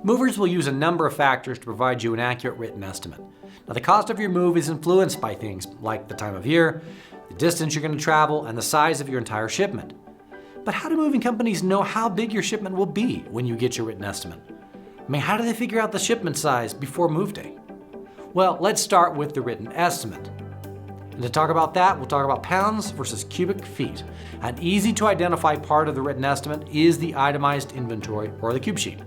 Movers will use a number of factors to provide you an accurate written estimate. Now, the cost of your move is influenced by things like the time of year, the distance you're going to travel, and the size of your entire shipment. But how do moving companies know how big your shipment will be when you get your written estimate? I mean, how do they figure out the shipment size before move day? Well, let's start with the written estimate. And to talk about that, we'll talk about pounds versus cubic feet. An easy to identify part of the written estimate is the itemized inventory, or the cube sheet.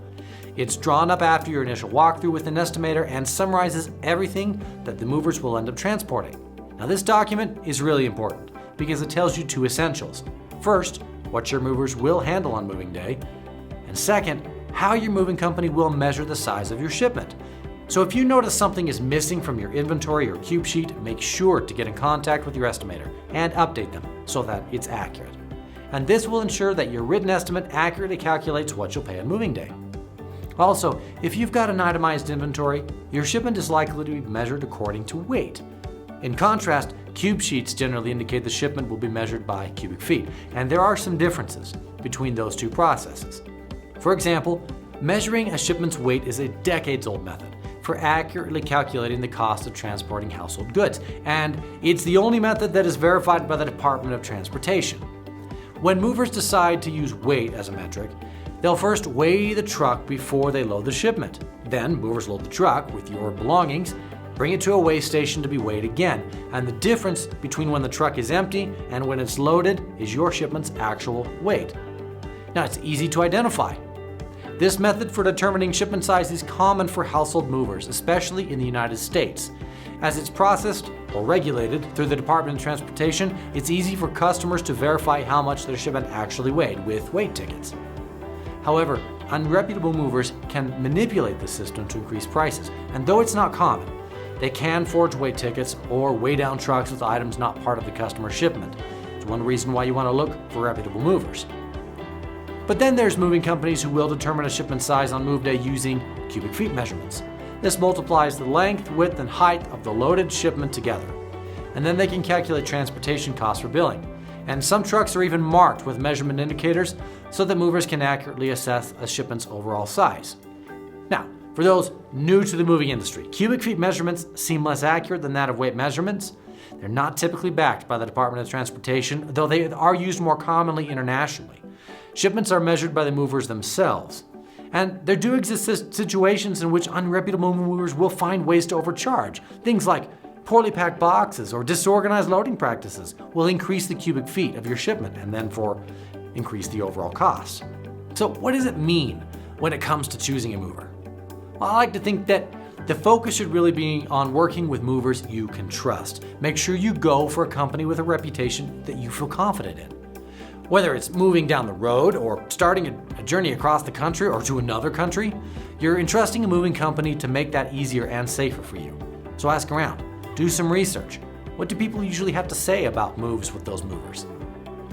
It's drawn up after your initial walkthrough with an estimator and summarizes everything that the movers will end up transporting. Now, this document is really important because it tells you two essentials. First, what your movers will handle on moving day, and second, how your moving company will measure the size of your shipment. So if you notice something is missing from your inventory or cube sheet, make sure to get in contact with your estimator and update them so that it's accurate. And this will ensure that your written estimate accurately calculates what you'll pay on moving day. Also, if you've got an itemized inventory, your shipment is likely to be measured according to weight. In contrast, cube sheets generally indicate the shipment will be measured by cubic feet, and there are some differences between those two processes. For example, measuring a shipment's weight is a decades-old method for accurately calculating the cost of transporting household goods, and it's the only method that is verified by the Department of Transportation. When movers decide to use weight as a metric, they'll first weigh the truck before they load the shipment. Then, movers load the truck with your belongings, bring it to a weigh station to be weighed again, and the difference between when the truck is empty and when it's loaded is your shipment's actual weight. Now, it's easy to identify. This method for determining shipment size is common for household movers, especially in the United States. As it's processed or regulated through the Department of Transportation, it's easy for customers to verify how much their shipment actually weighed with weight tickets. However, unreputable movers can manipulate the system to increase prices, and though it's not common, they can forge weight tickets or weigh down trucks with items not part of the customer's shipment. It's one reason why you want to look for reputable movers. But then there's moving companies who will determine a shipment size on move day using cubic feet measurements. This multiplies the length, width, and height of the loaded shipment together. And then they can calculate transportation costs for billing. And some trucks are even marked with measurement indicators so that movers can accurately assess a shipment's overall size. Now, for those new to the moving industry, cubic feet measurements seem less accurate than that of weight measurements. They're not typically backed by the Department of Transportation, though they are used more commonly internationally. Shipments are measured by the movers themselves. And there do exist situations in which unreputable movers will find ways to overcharge. Things like poorly packed boxes or disorganized loading practices will increase the cubic feet of your shipment and then increase the overall cost. So what does it mean when it comes to choosing a mover? Well, I like to think that the focus should really be on working with movers you can trust. Make sure you go for a company with a reputation that you feel confident in. Whether it's moving down the road or starting a journey across the country or to another country, you're entrusting a moving company to make that easier and safer for you. So ask around, do some research. What do people usually have to say about moves with those movers?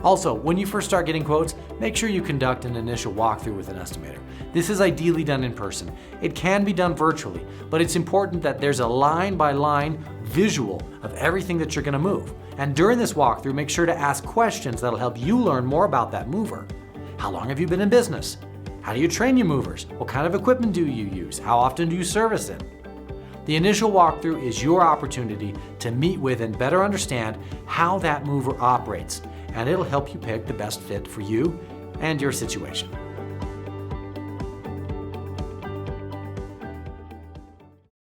Also, when you first start getting quotes, make sure you conduct an initial walkthrough with an estimator. This is ideally done in person. It can be done virtually, but it's important that there's a line-by-line visual of everything that you're going to move. And during this walkthrough, make sure to ask questions that'll help you learn more about that mover. How long have you been in business? How do you train your movers? What kind of equipment do you use? How often do you service it? The initial walkthrough is your opportunity to meet with and better understand how that mover operates, and it'll help you pick the best fit for you and your situation.